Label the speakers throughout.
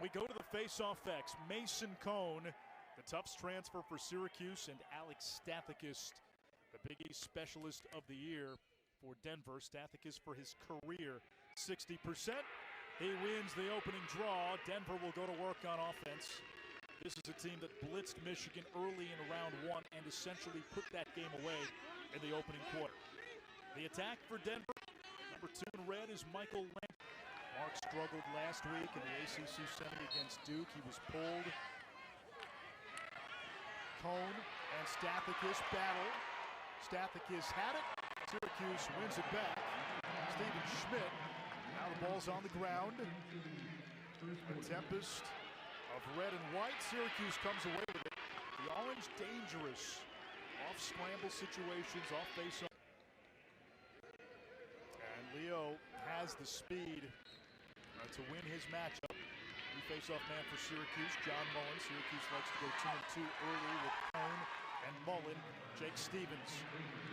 Speaker 1: We go to the face-off X. Mason Kohn, the Tufts transfer for Syracuse, and Alec Stathakis, the Big East Specialist of the Year for Denver. Stathakis for his career, 60%. He wins the opening draw. Denver will go to work on offense. This is a team that blitzed Michigan early in round one and essentially put that game away in the opening quarter. The attack for Denver, number 2 in red, is Michael Lamp. Mark struggled last week in the ACC semi against Duke. He was pulled. Kohn and Stathakis battle. Stathakis had it. Syracuse wins it back. Stephen Schmidt. Now the ball's on the ground. A tempest of red and white. Syracuse comes away with it. The orange dangerous. Off scramble situations, off face-off. And Leo has the speed to win his matchup. New face-off man for Syracuse, John Mullen. Syracuse likes to go 2-2 early with Kohn and Mullen. Jake Stevens,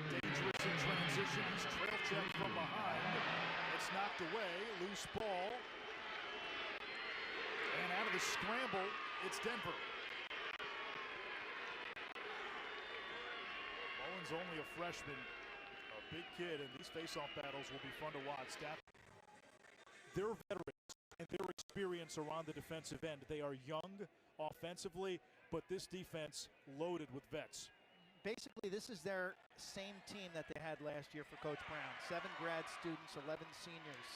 Speaker 1: dangerous in transition. He's trail checked from behind. It's knocked away, loose ball. And out of the scramble, it's Denver. Mullen's only a freshman, a big kid, and these face-off battles will be fun to watch. They're veterans, and their experience are on the defensive end. They are young offensively, but this defense loaded with vets.
Speaker 2: Basically, this is their same team that they had last year for Coach Brown. 7 grad students, 11 seniors.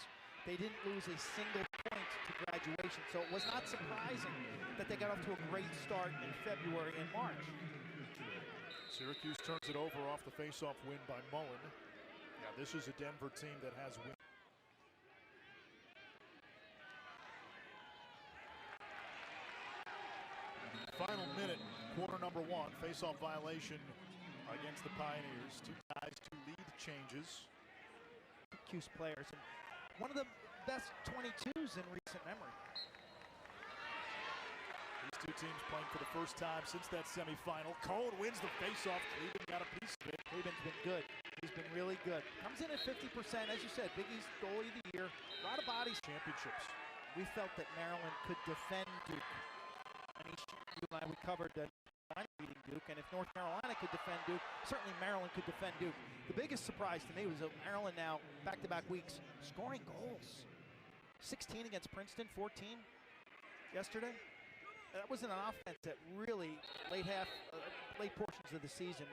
Speaker 2: They didn't lose a single point to graduation, so it was not surprising that they got off to a great start in February and March.
Speaker 1: Syracuse turns it over off the face-off win by Mullen. Yeah, this is a Denver team that has win. Final minute, quarter number 1, face-off violation against the Pioneers. 2 ties, 2 lead changes.
Speaker 2: Cuse players, and one of the best 22s in recent memory.
Speaker 1: These 2 teams playing for the first time since that semifinal. Kohn wins the face-off. Cleveland got a piece of it.
Speaker 2: Cleveland's been good. He's been really good. Comes in at 50%, as you said, Big East goalie of the year. A lot of bodies.
Speaker 1: Championships.
Speaker 2: We felt that Maryland could defend Duke. And you and I, we covered beating Duke, and if North Carolina could defend Duke, certainly Maryland could defend Duke. The biggest surprise to me was that Maryland now, back-to-back weeks, scoring goals. 16 against Princeton, 14 yesterday. That was an offense that really, late portions of the season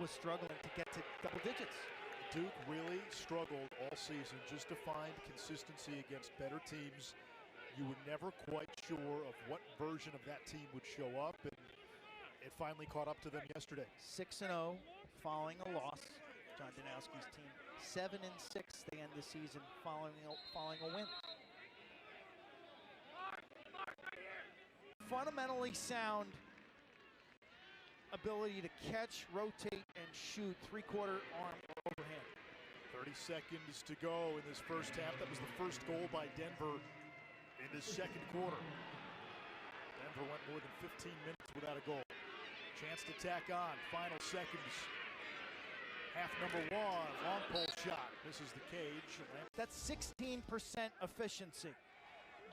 Speaker 2: was struggling to get to double digits.
Speaker 1: Duke really struggled all season just to find consistency against better teams. You were never quite sure of what version of that team would show up, and it finally caught up to them yesterday.
Speaker 2: 6-0 following a loss. John Danowski's team 7-6 they end the season following a win. Fundamentally sound ability to catch, rotate, and shoot 3-quarter arm overhand.
Speaker 1: 30 seconds to go in this first half. That was the first goal by Denver in the second quarter. Denver went more than 15 minutes without a goal. Chance to tack on, final seconds. Half number 1, long pole shot. This is the cage.
Speaker 2: That's 16% efficiency.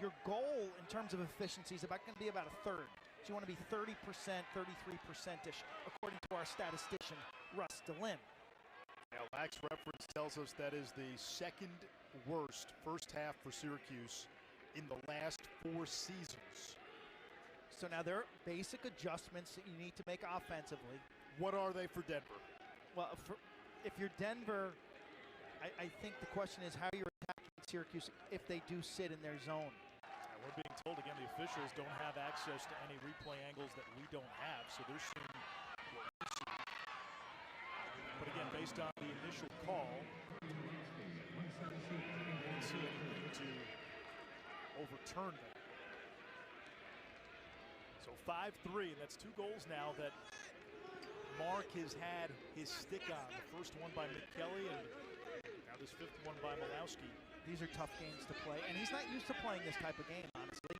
Speaker 2: Your goal in terms of efficiency is going to be about a third. So you want to be 30%, 33%-ish, according to our statistician, Russ DeLynn.
Speaker 1: Now, Lax reference tells us that is the second worst first half for Syracuse in the last 4 seasons.
Speaker 2: So now there are basic adjustments that you need to make offensively.
Speaker 1: What are they for Denver?
Speaker 2: Well, if you're Denver, I think the question is how you're attacking Syracuse if they do sit in their zone.
Speaker 1: And we're being told, again, the officials don't have access to any replay angles that we don't have, so they're seeing what we see. But again, based on the initial call, we didn't see anything to overturn that. So 5-3, and that's 2 goals now that Mark has had his stick on. The first one by McKelly, and now this 5th one by Malowski.
Speaker 2: These are tough games to play, and he's not used to playing this type of game, honestly.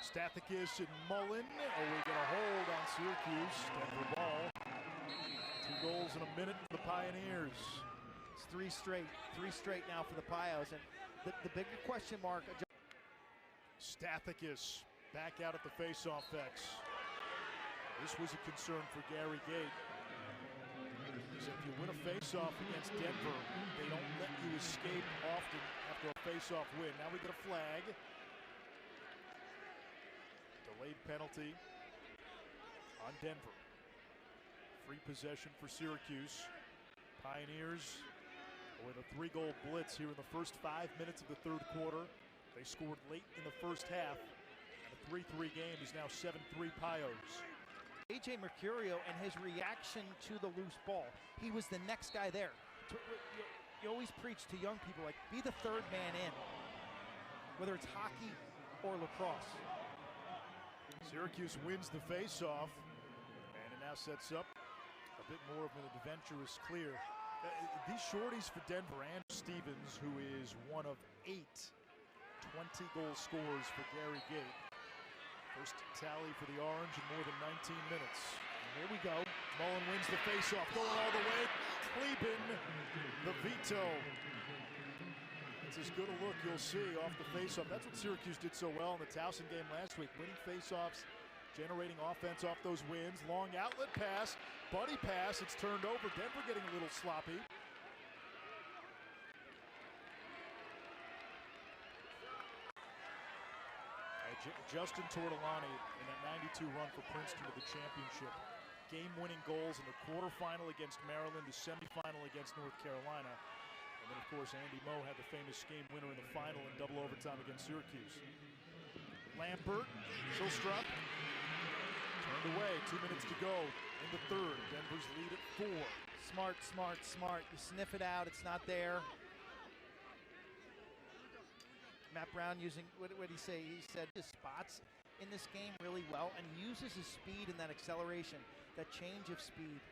Speaker 1: Stathakis and Mullen. Oh, we get a hold on Syracuse. Denver ball. 2 goals in a minute for the Pioneers.
Speaker 2: It's three straight now for the Pios. And the bigger question mark.
Speaker 1: Stathakis back out at the faceoff X. This was a concern for Gary Gate. He said if you win a faceoff against Denver, they don't let you escape often after a faceoff win. Now we get a flag. Delayed penalty on Denver. Free possession for Syracuse. Pioneers with a 3-goal blitz here in the first 5 minutes of the third quarter. They scored late in the first half. And a 3-3 game is now 7-3 Pios.
Speaker 2: A.J. Mercurio and his reaction to the loose ball. He was the next guy there. You always preach to young people, like, be the third man in, whether it's hockey or lacrosse.
Speaker 1: Syracuse wins the faceoff, and it now sets up a bit more of an adventurous clear. These shorties for Denver, Andrew Stevens, who is one of 8 20-goal scorers for Gary Gate. First tally for the Orange in more than 19 minutes. And here we go. Mullen wins the faceoff, going all the way. Kleben, the veto. It's as good a look you'll see off the faceoff. That's what Syracuse did so well in the Towson game last week. Winning faceoffs, generating offense off those wins. Long outlet pass, buddy pass. It's turned over. Denver getting a little sloppy. Justin Tortolani in that 92 run for Princeton to the championship. Game-winning goals in the quarterfinal against Maryland, the semifinal against North Carolina. And then, of course, Andy Moe had the famous game winner in the final in double overtime against Syracuse. Lampert, Silstrup, turned away. 2 minutes to go in the third. Denver's lead at 4.
Speaker 2: Smart, smart, smart. You sniff it out, it's not there. Matt Brown using, what did he say? He said his spots in this game really well and uses his speed and that acceleration, that change of speed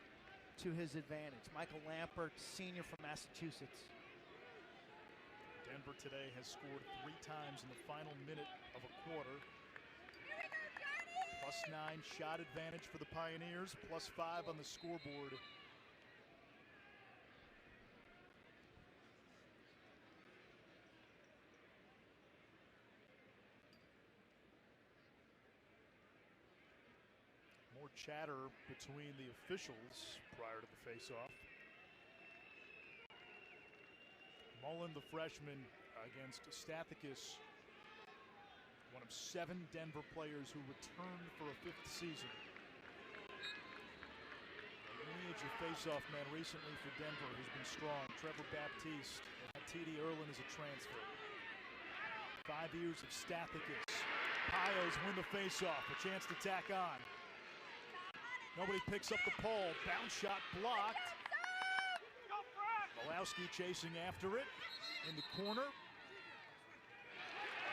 Speaker 2: to his advantage. Michael Lampert, senior from Massachusetts.
Speaker 1: Denver today has scored 3 times in the final minute of a quarter. +9 shot advantage for the Pioneers, +5 on the scoreboard. More chatter between the officials prior to the faceoff. Mullen, the freshman, against Stathakis, one of 7 Denver players who returned for a 5th season. The lineage of faceoff men recently for Denver has been strong. Trevor Baptiste and T.D. Erlin is a transfer. 5 years of Stathakis. Pios win the faceoff, a chance to tack on. Nobody picks up the pole. Bounce shot blocked. Malowski chasing after it in the corner.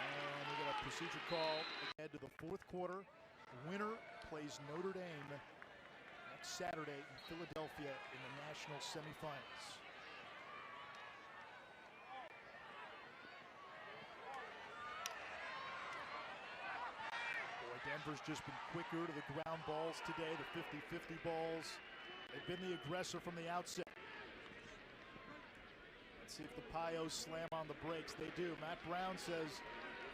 Speaker 1: And we got a procedure call ahead to the 4th quarter. The winner plays Notre Dame next Saturday in Philadelphia in the national semifinals. Denver's just been quicker to the ground balls today, the 50-50 balls. They've been the aggressor from the outset. Let's see if the Pios slam on the brakes. They do. Matt Brown says,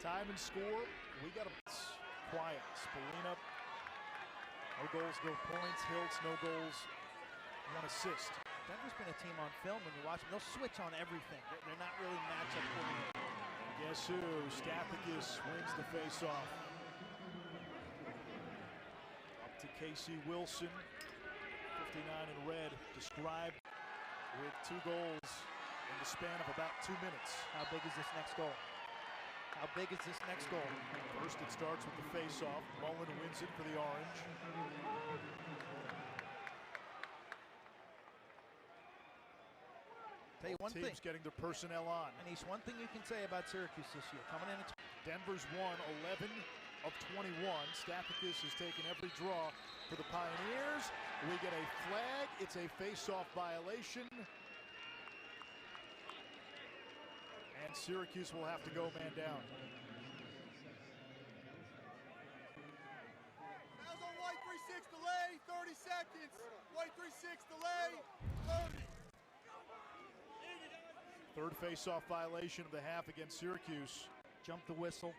Speaker 1: time and score. We got to quiet. Spallina, no goals, no points. Hiltz, no goals, 1 assist.
Speaker 2: Denver's been a team on film when you watch them. They'll switch on everything. They're not really matchup oriented.
Speaker 1: Guess who? Stathakis wins the faceoff. To Casey Wilson, 59 in red, described with 2 goals in the span of about 2 minutes.
Speaker 2: How big is this next goal? How big is this next goal?
Speaker 1: First, it starts with the face-off. Mullen wins it for the Orange.
Speaker 2: Tell you one thing.
Speaker 1: Teams getting their personnel on.
Speaker 2: And he's one thing you can say about Syracuse this year. Coming in,
Speaker 1: Denver's won 11 of 21. Stathakis has taken every draw for the Pioneers. We get a flag. It's a face-off violation. And Syracuse will have to go man down.
Speaker 3: Fouls on white, 3-6 delay, 30 seconds. White 3-6 delay, 30.
Speaker 1: Third face-off violation of the half against Syracuse.
Speaker 2: Jump the whistle.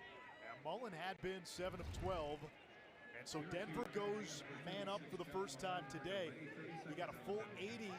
Speaker 1: And Mullen had been 7 of 12. And so Denver goes man up for the first time today. We got a full 80